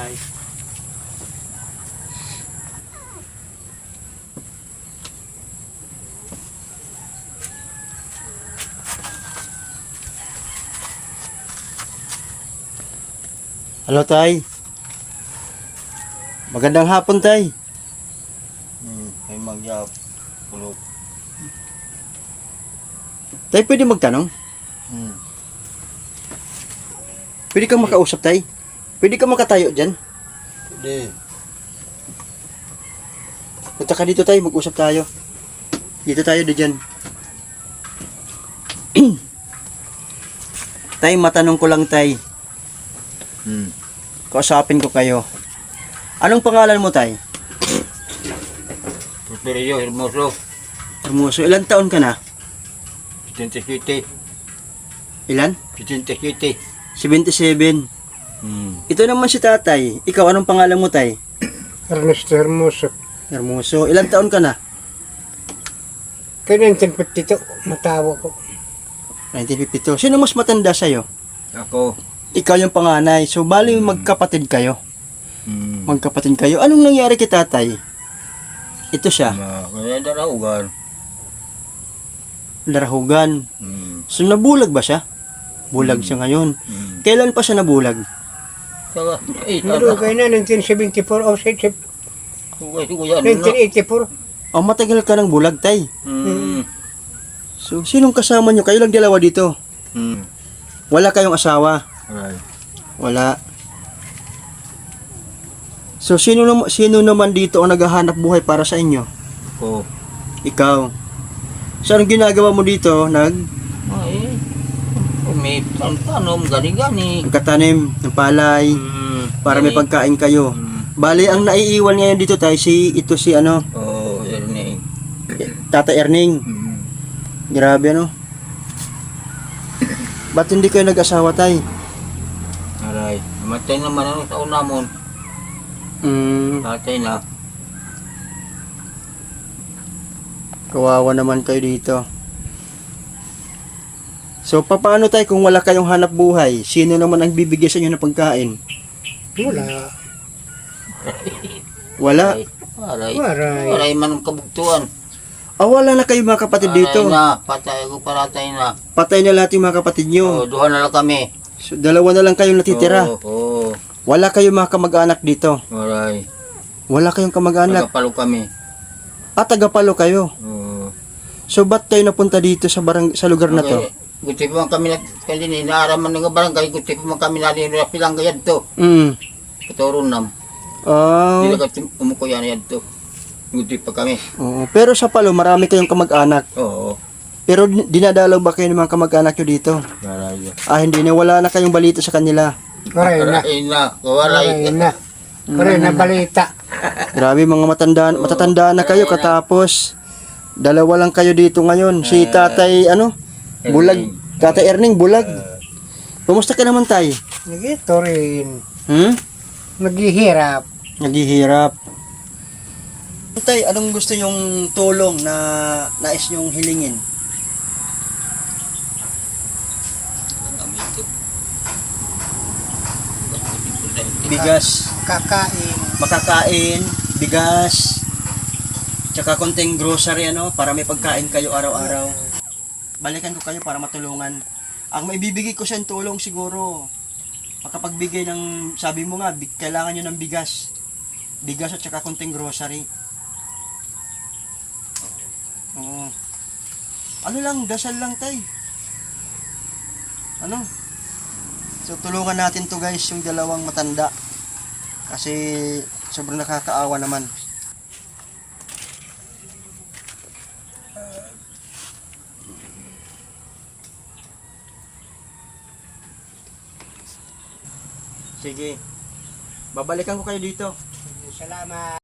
tay. Hello, tay. Magandang hapon, tay. May magyap. Pulot. Tay, pwede magtanong? Pwede kang makausap, tay? Pwede kang makatayo dyan? Hindi. Punta ka dito, tay. Mag-usap tayo. Dito tayo, dyan. Tay, matanong ko lang, tay. Kausapin ko kayo. Anong pangalan mo, tay? Tuturio, hermoso. Hermoso. Ilan taon ka na? 77. Ilan? 77. 77. Ito naman si tatay. Ikaw, anong pangalan mo, tay? Ernesto Hermoso. Hermoso. Ilan taon ka na? Kaya 1952, matawa ko. 1952. Sino mas matanda sa'yo? Ako. Ikaw yung panganay. So, bali magkapatid kayo. Magkapatid kayo. Anong nangyari kay tatay? Ito siya. Kaya daraugan. Larahugan. So, nabulag ba siya? Bulag siya ngayon. Kailan pa siya nabulag? Saka, Nalugay na 1974 o 1984. Oh, matagal ka ng bulag, tay. So, sinong kasama nyo? Kayo lang dalawa dito. Wala kayong asawa. Right. Wala. So, sino naman dito ang naghahanap buhay para sa inyo? Ako. Ikaw. So, anong ginagawa mo dito? Ay, may tanom, gani-gani. Nagkatanim ng palay para may pagkain kayo. Bali, ang naiiwan ngayon dito tayo, si Ernie. Tata Erning. Grabe, ano? Ba't hindi kayo nag-asawa, tay? Aray. Namatay naman ano sa unamon. Tatay na. Kawawa naman kayo dito. So, paano tayo kung wala kayong hanap buhay? Sino naman ang bibigyan sa inyo ng pagkain? Wala. Wala? Aray. Waray. Aray man ang kabugtuan. Wala na kayo mga kapatid dito. Aray na. Patay ko, paratay na. Patay na lahat yung mga kapatid nyo. Duha na lang kami. So, dalawa na lang kayong natitira. Oo. Wala kayong mga kamag-anak dito. Aray. Wala kayong kamag-anak. Nagapalo kami. Tagapalo kayo. Oo. So, ba't kayo napunta dito sa lugar na to? Guti pa man kami na kanina, inaaraman ng barangay, guti pa man kami na pilang gayad to. Katoron nam. Hindi na kasi umukuyan yan to. Guti pa kami. Oo. Pero sa Palo, marami kayong kamag-anak. Oo. Pero dinadalaw ba kayo ng mga kamag-anak nyo dito? Maray. Hindi na. Wala na kayong balita sa kanila. Waray na. Waray na. Waray. Waray na. Waray na balita. Grabe, mga matatanda na kayo katapos. Dalawa lang kayo dito ngayon. Si tatay, bulag. Tatay Erning, bulag. Kumusta ka naman, tay? Nagito rin. Naghihirap. Naghihirap. Tay, anong gusto nyong tulong na nais nyong hilingin? Bigas, Kakain. makakain, bigas, tsaka konting grocery para may pagkain kayo araw-araw. Balikan ko kayo para matulungan. Ang maibibigay ko sa tulong siguro, makapagbigay ng, sabi mo nga, kailangan nyo ng bigas. Bigas at tsaka konting grocery. Oo. Ano lang, dasal lang, tay. So, tulungan natin to guys, yung dalawang matanda. Kasi, sobrang nakakaawa naman. Sige. Babalikan ko kayo dito. Salamat.